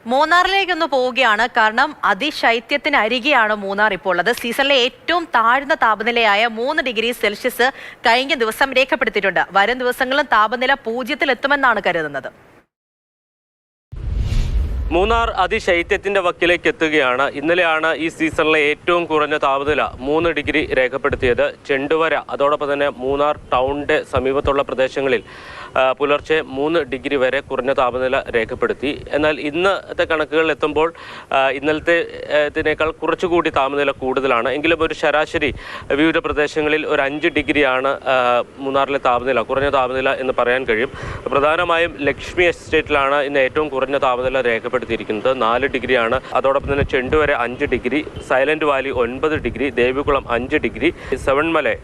മൂന്നാറിലേക്കൊന്ന് പോവുകയാണ്. കാരണം അതിശൈത്യത്തിന് അരികെയാണ് മൂന്നാർ ഇപ്പോൾ ഉള്ളത്. സീസണിലെ ഏറ്റവും താഴ്ന്ന താപനിലയായ 3 ഡിഗ്രി സെൽഷ്യസ് കഴിഞ്ഞ ദിവസം രേഖപ്പെടുത്തിയിട്ടുണ്ട്. വരും ദിവസങ്ങളിലും താപനില 0-ൽ എത്തുമെന്നാണ് കരുതുന്നത്. മൂന്നാർ അതിശൈത്യത്തിന്റെ വക്കിലേക്ക് എത്തുകയാണ്. ഇന്നലെയാണ് ഈ സീസണിലെ ഏറ്റവും കുറഞ്ഞ താപനില 3 ഡിഗ്രി രേഖപ്പെടുത്തിയത്. ചെണ്ടുവര അതോടൊപ്പം തന്നെ മൂന്നാർ ടൗണിന്റെ സമീപത്തുള്ള പ്രദേശങ്ങളിൽ പുലർച്ചെ 3 ഡിഗ്രി വരെ കുറഞ്ഞ താപനില രേഖപ്പെടുത്തി. എന്നാൽ ഇന്നത്തെ കണക്കുകൾ എത്തുമ്പോൾ ഇന്നലത്തേതിനേക്കാൾ കുറച്ചുകൂടി താപനില കൂടുതലാണ്. എങ്കിലും ഒരു ശരാശരി വിവിധ പ്രദേശങ്ങളിൽ ഒരു 5 ഡിഗ്രിയാണ് മൂന്നാറിലെ താപനില, കുറഞ്ഞ താപനില എന്ന് പറയാൻ കഴിയും. പ്രധാനമായും ലക്ഷ്മി എസ്റ്റേറ്റിലാണ് ഇന്ന് ഏറ്റവും കുറഞ്ഞ താപനില രേഖപ്പെടുത്തിയിരിക്കുന്നത്, 4 ഡിഗ്രിയാണ്. അതോടൊപ്പം തന്നെ Chenduvara 5 degree, Silent Valley 9 degree, Devikulam 5 degree, Sevenmala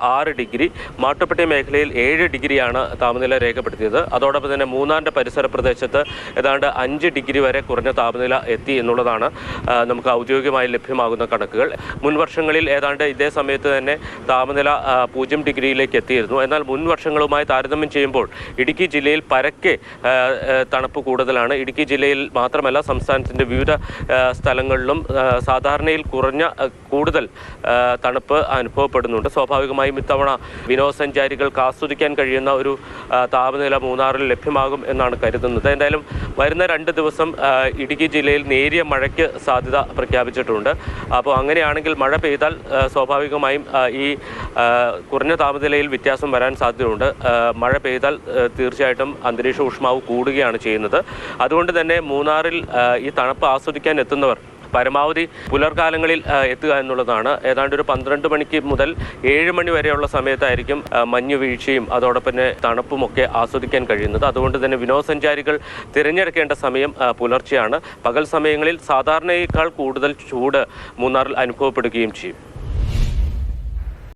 6 degree, Mattupetty മേഖലയിൽ 7 ഡിഗ്രിയാണ് താപനില രേഖപ്പെടുത്തിയത്. അതോടൊപ്പം തന്നെ മൂന്നാറിന്റെ പരിസര പ്രദേശത്ത് ഏതാണ്ട് 5 ഡിഗ്രി വരെ കുറഞ്ഞ താപനില എത്തി എന്നുള്ളതാണ് നമുക്ക് ഔദ്യോഗികമായി ലഭ്യമാകുന്ന കണക്കുകൾ. മുൻ വർഷങ്ങളിൽ ഏതാണ്ട് ഇതേ സമയത്ത് തന്നെ താപനില 0 ഡിഗ്രിയിലേക്ക് എത്തിയിരുന്നു. എന്നാൽ മുൻ വർഷങ്ങളുമായി താരതമ്യം ചെയ്യുമ്പോൾ ഇടുക്കി ജില്ലയിൽ പരക്കെ തണുപ്പ് കൂടുതലാണ്. ഇടുക്കി ജില്ലയിൽ മാത്രമല്ല, സംസ്ഥാനത്തിന്റെ വിവിധ സ്ഥലങ്ങളിലും സാധാരണയിൽ കൂടുതൽ തണുപ്പ് അനുഭവപ്പെടുന്നുണ്ട്. സ്വാഭാവികമായും ഇത്തവണ വിനോദസഞ്ചാരികൾക്ക് ആസ്വദിക്കാൻ കഴിയുന്ന ഒരു താപനില മൂന്നാറിൽ ലഭ്യമാകും എന്നാണ് കരുതുന്നത്. എന്തായാലും വരുന്ന 2 ദിവസം ഇടുക്കി ജില്ലയിൽ നേരിയ മഴയ്ക്ക് സാധ്യത പ്രഖ്യാപിച്ചിട്ടുണ്ട്. അപ്പോൾ അങ്ങനെയാണെങ്കിൽ മഴ പെയ്താൽ സ്വാഭാവികമായും ഈ കുറഞ്ഞ താപനിലയിൽ വ്യത്യാസം വരാൻ സാധ്യതയുണ്ട്. മഴ പെയ്താൽ തീർച്ചയായിട്ടും അന്തരീക്ഷ ഊഷ്മാവ് കൂടുകയാണ് ചെയ്യുന്നത്. അതുകൊണ്ട് തന്നെ മൂന്നാറിൽ ഈ തണുപ്പ് ആസ്വദിക്കാൻ എത്തുന്നവർ പരമാവധി പുലർകാലങ്ങളിൽ എത്തുക എന്നുള്ളതാണ്. ഏതാണ്ട് ഒരു 12 മണിക്ക് മുതൽ 7 മണി വരെയുള്ള സമയത്തായിരിക്കും മഞ്ഞു വീഴ്ചയും അതോടൊപ്പം തന്നെ തണുപ്പുമൊക്കെ ആസ്വദിക്കാൻ കഴിയുന്നത്. അതുകൊണ്ട് തന്നെ വിനോദസഞ്ചാരികൾ തിരഞ്ഞെടുക്കേണ്ട സമയം പുലർച്ചെയാണ്. പകൽ സമയങ്ങളിൽ സാധാരണയേക്കാൾ കൂടുതൽ ചൂട് മൂന്നാറിൽ അനുഭവപ്പെടുകയും ചെയ്യും.